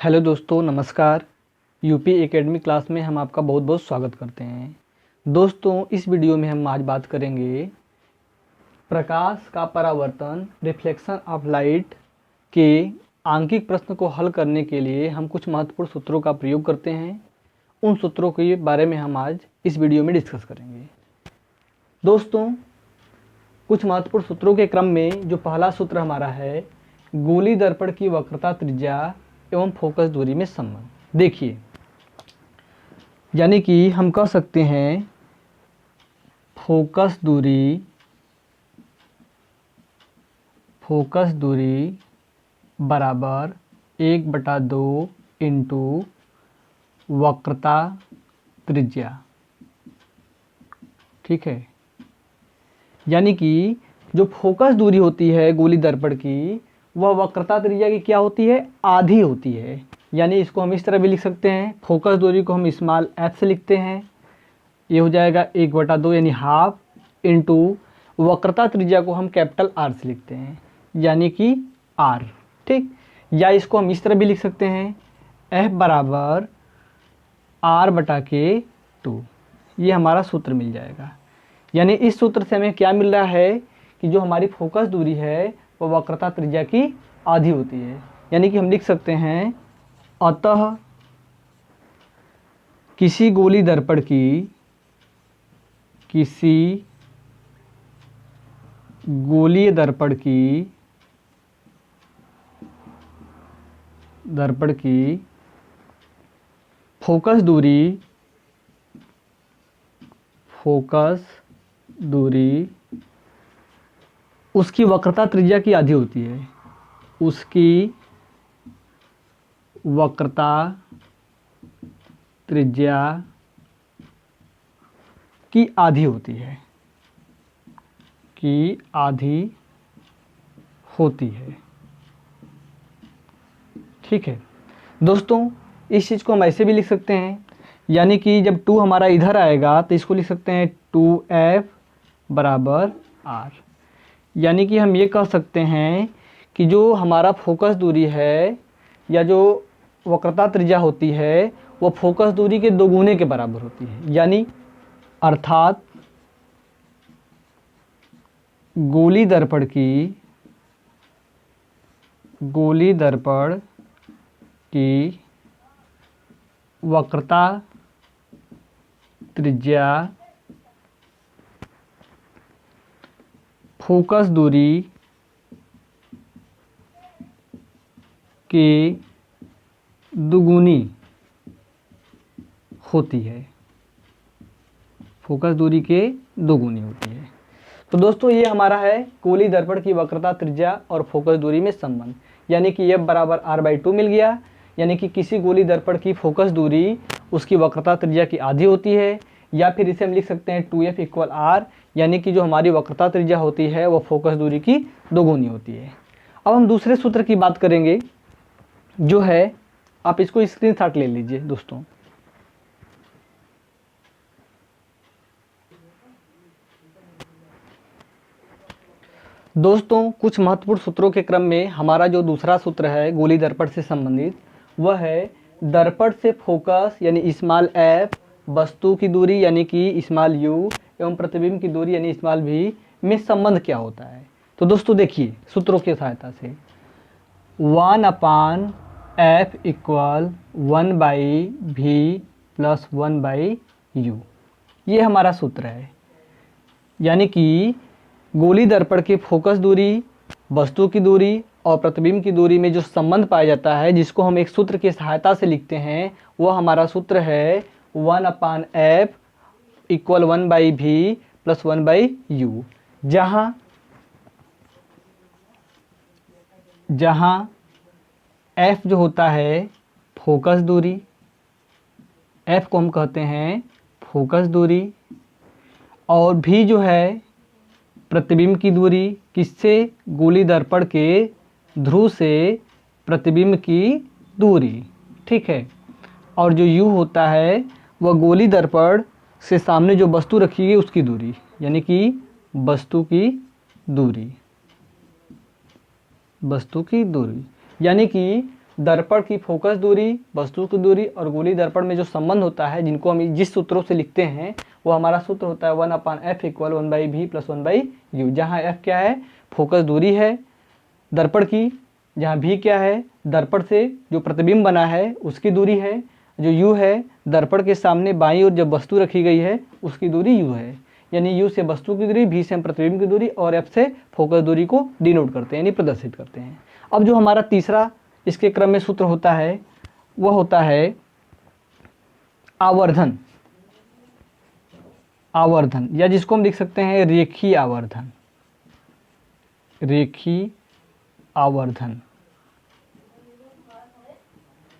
Hello दोस्तों, नमस्कार। UP academy class में हम आपका बहुत बहुत स्वागत करते हैं। दोस्तों, इस वीडियो में हम आज बात करेंगे प्रकाश का परावर्तन, रिफ्लेक्शन ऑफ लाइट के आंकिक प्रश्न को हल करने के लिए हम कुछ महत्वपूर्ण सूत्रों का प्रयोग करते हैं। उन सूत्रों के बारे में हम आज इस वीडियो में डिस्कस करेंगे। दोस्तों, कुछ महत्वपूर्ण सूत्रों के क्रम में जो पहला सूत्र हमारा है, गोली दर्पण की वक्रता, त्रिज्या एवं फोकस दूरी में संबंध। देखिए, यानी कि हम कह सकते हैं फोकस दूरी बराबर 1/2 इंटू वक्रता त्रिज्या। ठीक है, यानी कि जो फोकस दूरी होती है गोली दर्पण की, वह वक्रता त्रिज्या की क्या होती है? आधी होती है। यानी इसको हम इस तरह भी लिख सकते हैं, फोकस दूरी को हम स्मॉल f से लिखते हैं, ये हो जाएगा 1/2 यानी हाफ, इंटू वक्रता त्रिज्या को हम कैपिटल R से लिखते हैं, यानी कि R। ठीक, या इसको हम इस तरह भी लिख सकते हैं, F बराबर R/K2। ये हमारा सूत्र मिल जाएगा। यानी इस सूत्र से हमें क्या मिल रहा है कि जो हमारी फोकस दूरी है वह वक्रता त्रिज्या की आधी होती है। यानी कि हम लिख सकते हैं, अतः किसी गोली दर्पण की फोकस दूरी उसकी वक्रता त्रिज्या की आधी होती है। उसकी वक्रता त्रिज्या की आधी होती है। ठीक है दोस्तों, इस चीज़ को हम ऐसे भी लिख सकते हैं, यानी कि जब 2 हमारा इधर आएगा तो इसको लिख सकते हैं 2F बराबर R। यानी कि हम ये कह सकते हैं कि जो हमारा फोकस दूरी है या जो वक्रता त्रिज्या होती है वो फोकस दूरी के दोगुने के बराबर होती है। यानी अर्थात गोली दर्पण की वक्रता त्रिज्या फोकस दूरी के दुगुनी होती है। तो दोस्तों, ये हमारा है गोली दर्पण की वक्रता त्रिज्या और फोकस दूरी में संबंध। यानी कि F बराबर R/2 मिल गया। यानी कि किसी गोली दर्पण की फोकस दूरी उसकी वक्रता त्रिज्या की आधी होती है, या फिर इसे हम लिख सकते हैं 2F = R। यानी कि जो हमारी वक्रता त्रिज्या होती है वो फोकस दूरी की दोगुनी होती है। अब हम दूसरे सूत्र की बात करेंगे, जो है, आप इसको स्क्रीनशॉट ले लीजिए दोस्तों। दोस्तों, कुछ महत्वपूर्ण सूत्रों के क्रम में हमारा जो दूसरा सूत्र है गोली दर्पण से संबंधित, वह है दर्पण से फोकस यानी स्मॉल f, वस्तु की दूरी यानी कि स्मॉल u एवं प्रतिबिंब की दूरी यानी स्मॉल v में संबंध क्या होता है। तो दोस्तों देखिए, सूत्रों की सहायता से 1/f = 1/v + 1/u, ये हमारा सूत्र है। यानी कि गोली दर्पण के फोकस दूरी, वस्तु की दूरी और प्रतिबिंब की दूरी में जो संबंध पाया जाता है, जिसको हम एक सूत्र की सहायता से लिखते हैं, वह हमारा सूत्र है 1/f = 1/v + 1/u। जहाँ f जो होता है फोकस दूरी, f को हम कहते हैं फोकस दूरी, और v जो है प्रतिबिंब की दूरी, किससे? गोली दर्पण के ध्रुव से प्रतिबिंब की दूरी। ठीक है, और जो u होता है वह गोली दर्पण से सामने जो वस्तु रखी गई उसकी दूरी, यानी कि वस्तु की दूरी। यानी कि दर्पण की फोकस दूरी, वस्तु की दूरी और गोली दर्पण में जो संबंध होता है, जिनको हम जिस सूत्रों से लिखते हैं, वो हमारा सूत्र होता है 1/f = 1/v + 1/u। जहाँ f क्या है, फोकस दूरी है दर्पण की, जहाँ v क्या है, दर्पण से जो प्रतिबिंब बना है उसकी दूरी है, जो u है दर्पण के सामने बाईं ओर जब वस्तु रखी गई है उसकी दूरी u है। यानी u से वस्तु की दूरी, v से हम प्रतिबिंब की दूरी और f से फोकस दूरी को डिनोट करते हैं, यानी प्रदर्शित करते हैं। अब जो हमारा तीसरा इसके क्रम में सूत्र होता है वह होता है आवर्धन। आवर्धन, या जिसको हम लिख सकते हैं रेखीय आवर्धन। रेखीय आवर्धन,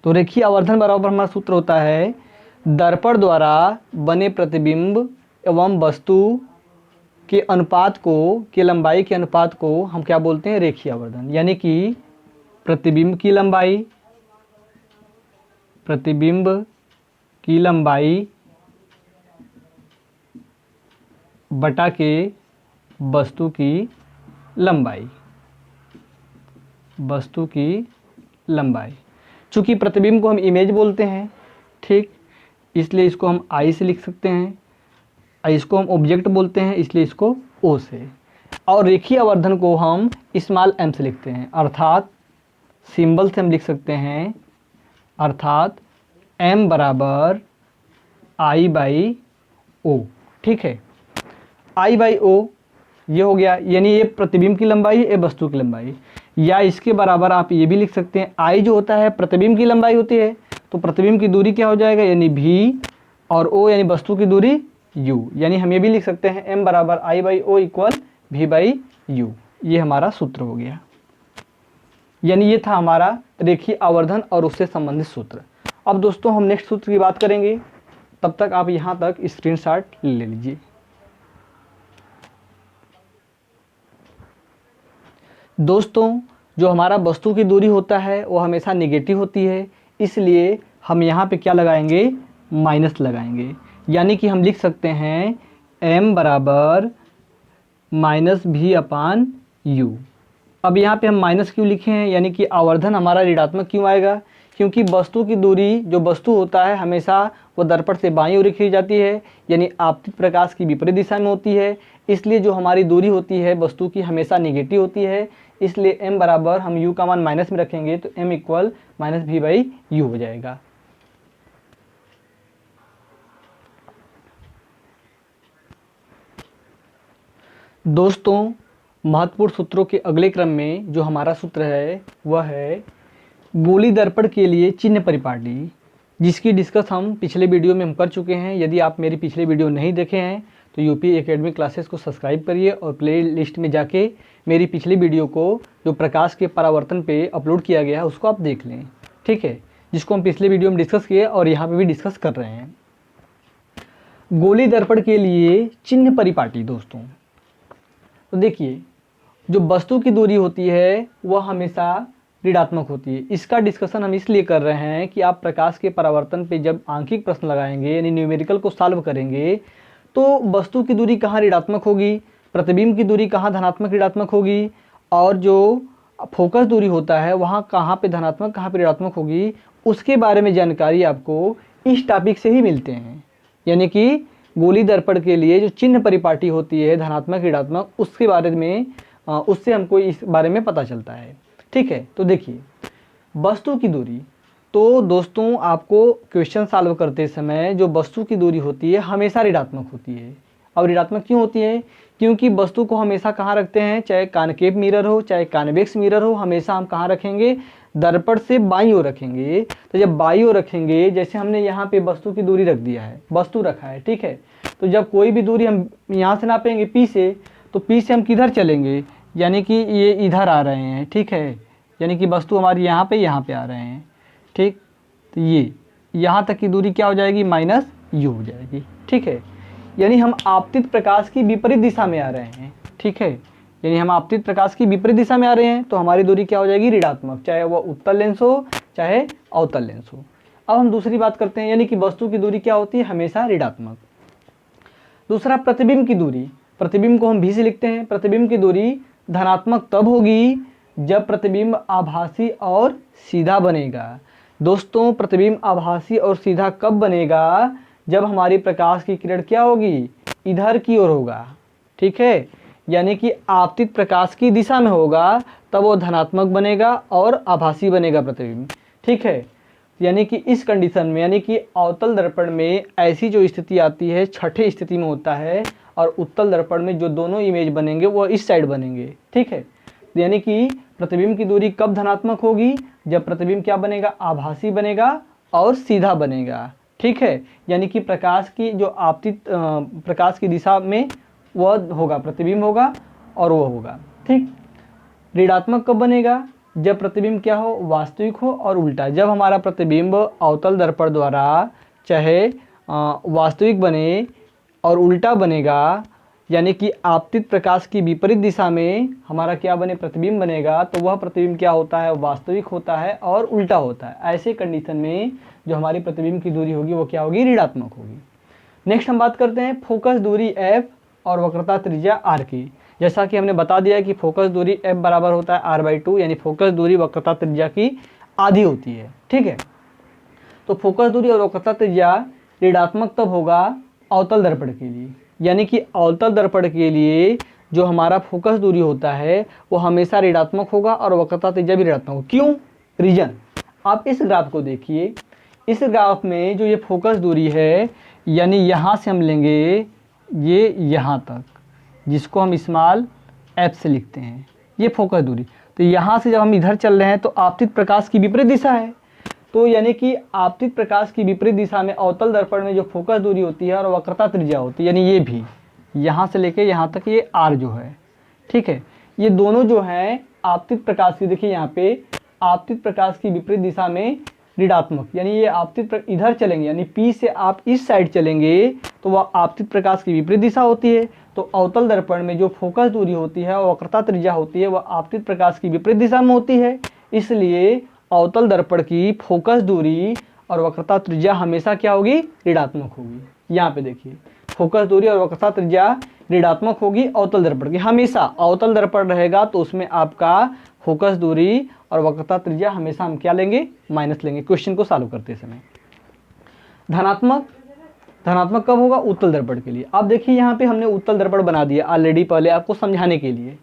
तो रेखीय आवर्धन बराबर हमारा सूत्र होता है दर्पण द्वारा बने प्रतिबिंब एवं वस्तु के अनुपात को, के लंबाई के अनुपात को हम क्या बोलते हैं, रेखीय आवर्धन। यानी कि प्रतिबिंब की लंबाई, प्रतिबिंब की लंबाई बटा के वस्तु की लंबाई, वस्तु की लंबाई। चूंकि प्रतिबिंब को हम इमेज बोलते हैं, ठीक, इसलिए इसको हम आई से लिख सकते हैं, इसको हम ऑब्जेक्ट बोलते हैं इसलिए इसको ओ से, और रेखीय आवर्धन को हम स्मॉल m से लिखते हैं, अर्थात सिंबल से हम लिख सकते हैं, अर्थात m बराबर I/O। ठीक है, I/O ये हो गया, यानी ये प्रतिबिंब की लंबाई, ये वस्तु की लंबाई। या इसके बराबर आप ये भी लिख सकते हैं, I जो होता है प्रतिबिंब की लंबाई होती है, तो प्रतिबिंब की दूरी क्या हो जाएगा, यानी v, और O यानी वस्तु की दूरी u। यानी हम ये भी लिख सकते हैं m बराबर I/O = v/u। ये हमारा सूत्र हो गया। यानी ये था हमारा रेखीय आवर्धन और उससे संबंधित सूत्र। अब दोस्तों हम नेक्स्ट सूत्र की बात करेंगे, तब तक आप यहाँ तक स्क्रीनशॉट ले लीजिए। दोस्तों जो हमारा वस्तु की दूरी होता है वो हमेशा नेगेटिव होती है, इसलिए हम यहाँ पे क्या लगाएंगे, माइनस लगाएंगे। यानी कि हम लिख सकते हैं m बराबर -v/u। अब यहाँ पे हम माइनस क्यों लिखे हैं, यानी कि आवर्धन हमारा ऋणात्मक क्यों आएगा, क्योंकि वस्तु की दूरी, जो वस्तु होता है हमेशा वो दर्पण से बाईं ओर रखी जाती है, यानी आपतित प्रकाश की विपरीत दिशा में होती है, इसलिए जो हमारी दूरी होती है वस्तु की हमेशा नेगेटिव होती है। इसलिए m बराबर हम u का मान माइनस में रखेंगे तो m = -v/u हो जाएगा। दोस्तों महत्वपूर्ण सूत्रों के अगले क्रम में जो हमारा सूत्र है वह है गोली दर्पण के लिए चिन्ह परिपाटी, जिसकी डिस्कस हम पिछले वीडियो में हम कर चुके हैं। यदि आप मेरी पिछले वीडियो नहीं देखे हैं तो यूपी एकेडमी क्लासेस को सब्सक्राइब करिए और प्ले लिस्ट में जाके मेरी पिछली वीडियो को, जो प्रकाश के परावर्तन पे अपलोड किया गया है, उसको आप देख लें, ठीक है, जिसको हम पिछले वीडियो में डिस्कस किए और यहाँ पे भी डिस्कस कर रहे हैं। गोली दर्पण के लिए चिन्ह परिपाटी दोस्तों, तो देखिए जो वस्तु की दूरी होती है वह हमेशा ऋणात्मक होती है। इसका डिस्कशन हम इसलिए कर रहे हैं कि आप प्रकाश के परावर्तन पे जब आंकिक प्रश्न लगाएंगे, यानी न्यूमेरिकल को सॉल्व करेंगे, तो वस्तु की दूरी कहाँ ऋणात्मक होगी, प्रतिबिंब की दूरी कहाँ धनात्मक ऋणात्मक होगी, और जो फोकस दूरी होता है वहाँ कहाँ पे धनात्मक कहाँ पे ऋणात्मक होगी, उसके बारे में जानकारी आपको इस टॉपिक से ही मिलते हैं। यानी कि गोली दर्पण के लिए जो चिन्ह परिपाटी होती है धनात्मक ऋणात्मक, उसके बारे में उससे हमको इस बारे में पता चलता है, ठीक है। तो देखिए वस्तु की दूरी, तो दोस्तों आपको क्वेश्चन सॉल्व करते समय जो वस्तु की दूरी होती है हमेशा ऋणात्मक होती है। और ऋणात्मक क्यों होती है, क्योंकि वस्तु को हमेशा कहाँ रखते हैं, चाहे कॉनकेव मिरर हो चाहे कॉन्वेक्स मिरर हो, हमेशा हम कहाँ रखेंगे, दर्पण से बाईं ओर रखेंगे। तो जब बाईं ओर रखेंगे, जैसे हमने यहाँ पे वस्तु की दूरी रख दिया है, वस्तु रखा है, ठीक है, तो जब कोई भी दूरी हम यहाँ से नापेंगे P से, तो P से हम किधर चलेंगे, यानी कि ये इधर आ रहे हैं, ठीक है, यानी कि वस्तु हमारी यहाँ पे आ रहे हैं, ठीक, तो ये यहाँ तक की दूरी क्या हो जाएगी, -u हो जाएगी, ठीक है। यानी हम आपतित प्रकाश की विपरीत दिशा में आ रहे हैं, ठीक है, यानी हम आपतित प्रकाश की विपरीत दिशा में आ रहे हैं, तो हमारी दूरी क्या हो जाएगी, ऋणात्मक, चाहे वह उत्तल लेंस हो चाहे अवतल लेंस हो। अब हम दूसरी बात करते हैं, यानी कि वस्तु की दूरी क्या होती है, हमेशा ऋणात्मक। दूसरा प्रतिबिंब की दूरी, प्रतिबिंब को हम भी से लिखते हैं। प्रतिबिंब की दूरी धनात्मक तब होगी जब प्रतिबिंब आभासी और सीधा बनेगा। दोस्तों प्रतिबिंब आभासी और सीधा कब बनेगा? जब हमारी प्रकाश की किरण क्या होगी? इधर की ओर होगा, ठीक है, यानी कि आपतित प्रकाश की दिशा में होगा, तब वो धनात्मक बनेगा और आभासी बनेगा प्रतिबिंब, ठीक है। यानी कि इस कंडीशन में, यानी कि अवतल दर्पण में ऐसी जो स्थिति आती है छठे स्थिति में होता है, और उत्तल दर्पण में जो दोनों इमेज बनेंगे वो इस साइड बनेंगे, ठीक है। यानी कि प्रतिबिंब की दूरी कब धनात्मक होगी? जब प्रतिबिंब क्या बनेगा? आभासी बनेगा और सीधा बनेगा, ठीक है। यानी कि प्रकाश की जो आपतित प्रकाश की दिशा में वह होगा, प्रतिबिंब होगा और वो होगा, ठीक। ऋणात्मक कब बनेगा? जब प्रतिबिंब क्या हो? वास्तविक हो और उल्टा। जब हमारा प्रतिबिंब अवतल दर्पण द्वारा चाहे वास्तविक बने और उल्टा बनेगा, यानी कि आपतित प्रकाश की विपरीत दिशा में हमारा क्या बने? प्रतिबिंब बनेगा, तो वह प्रतिबिंब क्या होता है? वास्तविक होता है और उल्टा होता है। ऐसे कंडीशन में जो हमारी प्रतिबिंब की दूरी होगी वो क्या होगी? ऋणात्मक होगी। नेक्स्ट हम बात करते हैं फोकस दूरी f और वक्रता त्रिज्या r की। जैसा कि हमने बता दिया कि फोकस दूरी f बराबर होता है r/2, यानी फोकस दूरी वक्रता त्रिज्या की आधी होती है, ठीक है। तो फोकस दूरी और वक्रता त्रिज्या ऋणात्मक तब होगा अवतल दर्पण के लिए, यानी कि अवतल दर्पण के लिए जो हमारा फोकस दूरी होता है वो हमेशा ऋणात्मक होगा और वक्रता त्रिज्या भी ऋणात्मक होगा। क्यों? रीजन आप इस ग्राफ को देखिए। इस ग्राफ में जो ये फोकस दूरी है, यानी यहाँ से हम लेंगे ये यहाँ तक, जिसको हम स्मॉल f से लिखते हैं, ये फोकस दूरी। तो यहाँ से जब हम इधर चल रहे हैं तो आपतित प्रकाश की विपरीत दिशा है, तो यानी कि आपतित प्रकाश की विपरीत दिशा में अवतल दर्पण में जो फोकस दूरी होती है और वक्रता त्रिज्या होती है, यानी ये भी यहाँ से लेके यहाँ तक ये r जो है, ठीक है, ये दोनों जो हैं आपतित प्रकाश की, देखिए यहाँ पे आपतित प्रकाश की विपरीत दिशा में ऋणात्मक, यानी ये आपतित इधर चलेंगे, यानी P से आप इस साइड चलेंगे तो वह आपतित प्रकाश की विपरीत दिशा होती है। तो अवतल दर्पण में जो फोकस दूरी होती है और वक्रता त्रिज्या होती है वह आपतित प्रकाश की विपरीत दिशा में होती है, इसलिए अवतल दर्पण की फोकस दूरी और वक्रता त्रिज्या हमेशा क्या होगी? ऋणात्मक होगी। यहाँ पे देखिए फोकस दूरी और वक्रता त्रिज्या ऋणात्मक होगी अवतल दर्पण की, हमेशा अवतल दर्पण रहेगा तो उसमें आपका फोकस दूरी और वक्रता त्रिज्या हमेशा हम क्या लेंगे? माइनस लेंगे। क्वेश्चन को सॉल्व करते समय धनात्मक कब होगा? उत्तल दर्पण के लिए। अब देखिए यहाँ पे हमने उत्तल दर्पण बना दिया ऑलरेडी पहले आपको समझाने के लिए।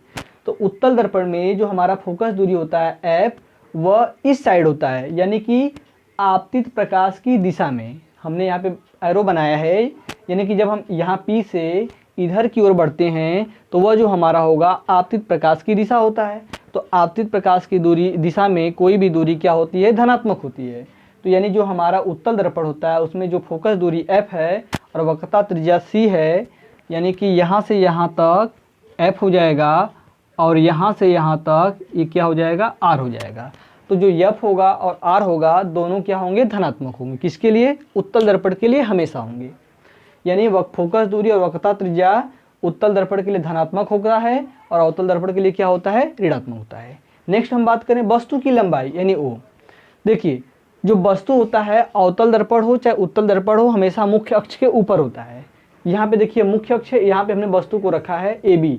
तो उत्तल दर्पण में जो हमारा फोकस दूरी होता है f, वह इस साइड होता है, यानी कि आपतित प्रकाश की दिशा में। हमने यहाँ पे एरो बनाया है, यानी कि जब हम यहाँ P से इधर की ओर बढ़ते हैं तो वह जो हमारा होगा आपतित प्रकाश की दिशा होता है। तो आपतित प्रकाश की दूरी दिशा में कोई भी दूरी क्या होती है? धनात्मक होती है। तो यानी जो हमारा उत्तल दर्पण होता है उसमें जो फोकस दूरी f है और वक्रता त्रिज्या c है, यानी कि यहाँ से यहाँ तक f हो जाएगा और यहाँ से यहाँ तक ये क्या हो जाएगा? r हो जाएगा। तो जो f होगा और r होगा दोनों क्या होंगे? धनात्मक होंगे। किसके लिए? उत्तल दर्पण के लिए हमेशा होंगे। यानी फोकस दूरी और वक्रता त्रिज्या उत्तल दर्पण के लिए धनात्मक होता है और अवतल दर्पण के लिए क्या होता है? ऋणात्मक होता है। नेक्स्ट हम बात करें वस्तु की लंबाई यानी O। देखिए जो वस्तु होता है अवतल दर्पण हो चाहे उत्तल दर्पण हो, हमेशा मुख्य अक्ष के ऊपर होता है। यहाँ पे देखिए मुख्य अक्ष है, यहाँ पे हमने वस्तु को रखा है AB।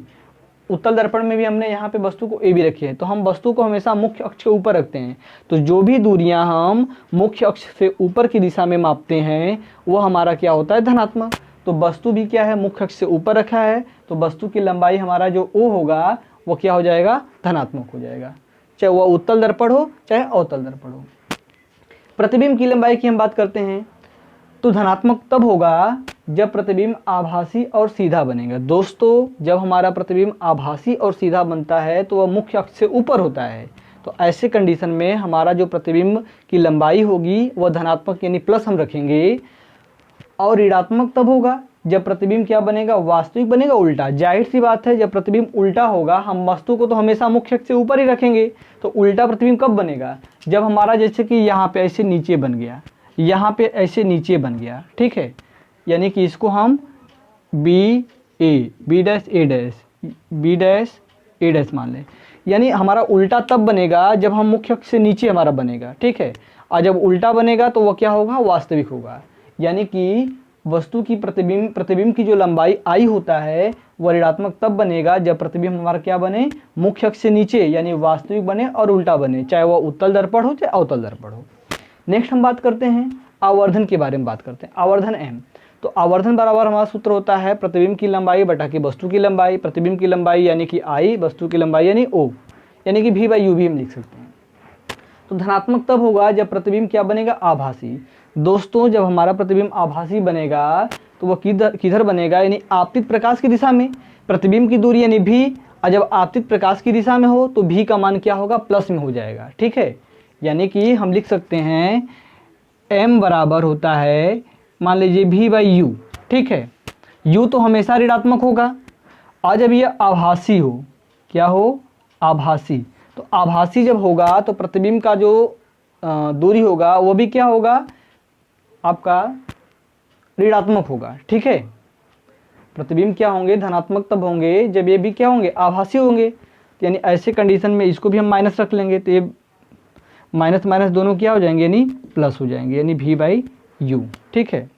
उत्तल दर्पण में भी हमने यहाँ पे वस्तु को AB रखी है, तो हम वस्तु को हमेशा मुख्य अक्ष के ऊपर रखते हैं। तो जो भी दूरियां हम मुख्य अक्ष से ऊपर की दिशा में मापते हैं वो हमारा क्या होता है? धनात्मक। तो वस्तु भी क्या है? मुख्य अक्ष से ऊपर रखा है, तो वस्तु की लंबाई हमारा जो O होगा वो क्या हो जाएगा? धनात्मक हो जाएगा, चाहे वह उत्तल दर्पण हो चाहे अवतल दर्पण हो। प्रतिबिंब की लंबाई की हम बात करते हैं तो धनात्मक तब होगा जब प्रतिबिंब आभासी और सीधा बनेगा। दोस्तों जब हमारा प्रतिबिंब आभासी और सीधा बनता है तो वह मुख्य अक्ष से ऊपर होता है, तो ऐसे कंडीशन में हमारा जो प्रतिबिंब की लंबाई होगी वह धनात्मक यानी प्लस हम रखेंगे। और ऋणात्मक तब होगा जब प्रतिबिंब क्या बनेगा? वास्तविक बनेगा उल्टा। जाहिर सी बात है जब प्रतिबिंब उल्टा होगा हम वस्तु को तो हमेशा मुख्य अक्ष से ऊपर ही रखेंगे, तो उल्टा प्रतिबिंब कब बनेगा? जब हमारा जैसे कि यहाँ पे ऐसे नीचे बन गया, यहाँ पे ऐसे नीचे बन गया, ठीक है, यानी कि इसको हम B डैश A डैश मान लें। यानी हमारा उल्टा तब बनेगा जब हम मुख्य अक्ष से नीचे हमारा बनेगा, ठीक है। और जब उल्टा बनेगा तो वह क्या होगा? वास्तविक होगा। यानी कि वस्तु की प्रतिबिंब की जो लंबाई I होता है वह ऋणात्मक तब बनेगा जब प्रतिबिंब हमारा क्या बने, मुख्य अक्ष से नीचे यानी वास्तविक बने और उल्टा बने, चाहे वह उत्तल दर्पण हो चाहे अवतल दर्पण हो। नेक्स्ट हम बात करते हैं आवर्धन के बारे में बात करते हैं। आवर्धन m, तो आवर्धन बराबर हमारा सूत्र होता है प्रतिबिंब की लंबाई बटा की वस्तु की लंबाई। प्रतिबिंब की लंबाई यानी कि I, वस्तु की लंबाई यानी O, यानी कि V/U भी हम लिख सकते हैं। तो धनात्मक तब होगा जब प्रतिबिंब क्या बनेगा, आभासी। दोस्तों जब हमारा प्रतिबिंब आभासी बनेगा तो वह किधर बनेगा, यानी आपतित प्रकाश की दिशा में। प्रतिबिंब की दूरी यानी V, और जब आपतित प्रकाश की दिशा में हो तो V का मान क्या होगा, प्लस में हो जाएगा। ठीक है, यानी कि हम लिख सकते हैं m बराबर होता है, मान लीजिए V/U। ठीक है, U तो हमेशा ऋणात्मक होगा, और जब यह आभासी हो, क्या हो, आभासी, तो आभासी जब होगा तो प्रतिबिंब का जो दूरी होगा वो भी क्या होगा, आपका ऋणात्मक होगा। ठीक है, प्रतिबिंब क्या होंगे, धनात्मक तब होंगे जब ये भी क्या होंगे, आभासी होंगे। यानी ऐसे कंडीशन में इसको भी हम माइनस रख लेंगे, तो ये माइनस माइनस दोनों क्या हो जाएंगे, यानी प्लस हो जाएंगे, यानी V/U। ठीक है,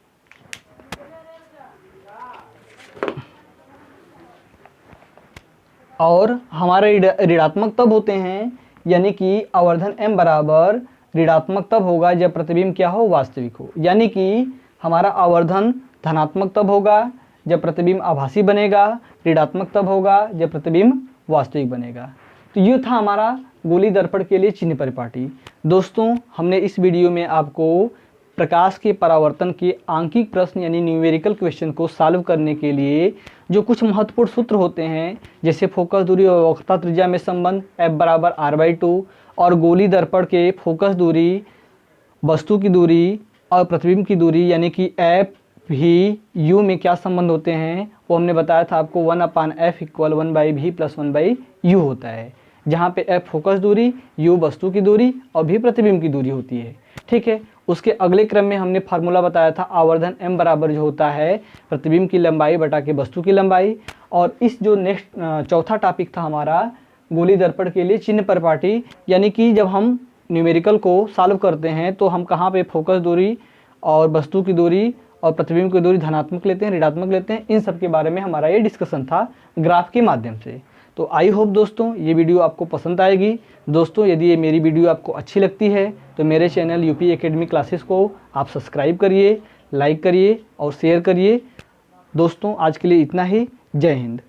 और हमारे ऋणात्मक तब होते हैं, यानी कि आवर्धन m बराबर ऋणात्मक तब होगा जब प्रतिबिंब क्या हो, वास्तविक हो। यानी कि हमारा आवर्धन धनात्मक तब होगा जब प्रतिबिंब आभासी बनेगा, ऋणात्मक तब होगा जब प्रतिबिंब वास्तविक बनेगा। तो ये था हमारा गोली दर्पण के लिए चिन्ह परिपाटी। दोस्तों हमने इस वीडियो में आपको प्रकाश के परावर्तन के आंकिक प्रश्न यानी न्यूमेरिकल क्वेश्चन को सॉल्व करने के लिए जो कुछ महत्वपूर्ण सूत्र होते हैं, जैसे फोकस दूरी और वक्रता त्रिज्या में संबंध F बराबर R/2, और गोली दर्पण के फोकस दूरी, वस्तु की दूरी और प्रतिबिंब की दूरी यानी कि F/V/U में क्या संबंध होते हैं, वो हमने बताया था आपको 1/F = 1/V + 1/U होता है, जहाँ पे F फोकस दूरी, U वस्तु की दूरी और V प्रतिबिंब की दूरी होती है। ठीक है, उसके अगले क्रम में हमने फार्मूला बताया था आवर्धन m बराबर जो होता है प्रतिबिंब की लंबाई बटा के वस्तु की लंबाई। और इस जो नेक्स्ट चौथा टॉपिक था हमारा गोली दर्पण के लिए चिन्ह परिपाटी, यानी कि जब हम न्यूमेरिकल को सॉल्व करते हैं तो हम कहाँ पे फोकस दूरी और वस्तु की दूरी और प्रतिबिंब की दूरी धनात्मक लेते हैं, ऋणात्मक लेते हैं, इन सब के बारे में हमारा ये डिस्कशन था ग्राफ के माध्यम से। तो आई होप दोस्तों ये वीडियो आपको पसंद आएगी। दोस्तों यदि ये मेरी वीडियो आपको अच्छी लगती है तो मेरे चैनल यूपी एकेडमी क्लासेस को आप सब्सक्राइब करिए, लाइक करिए और शेयर करिए। दोस्तों आज के लिए इतना ही। जय हिंद।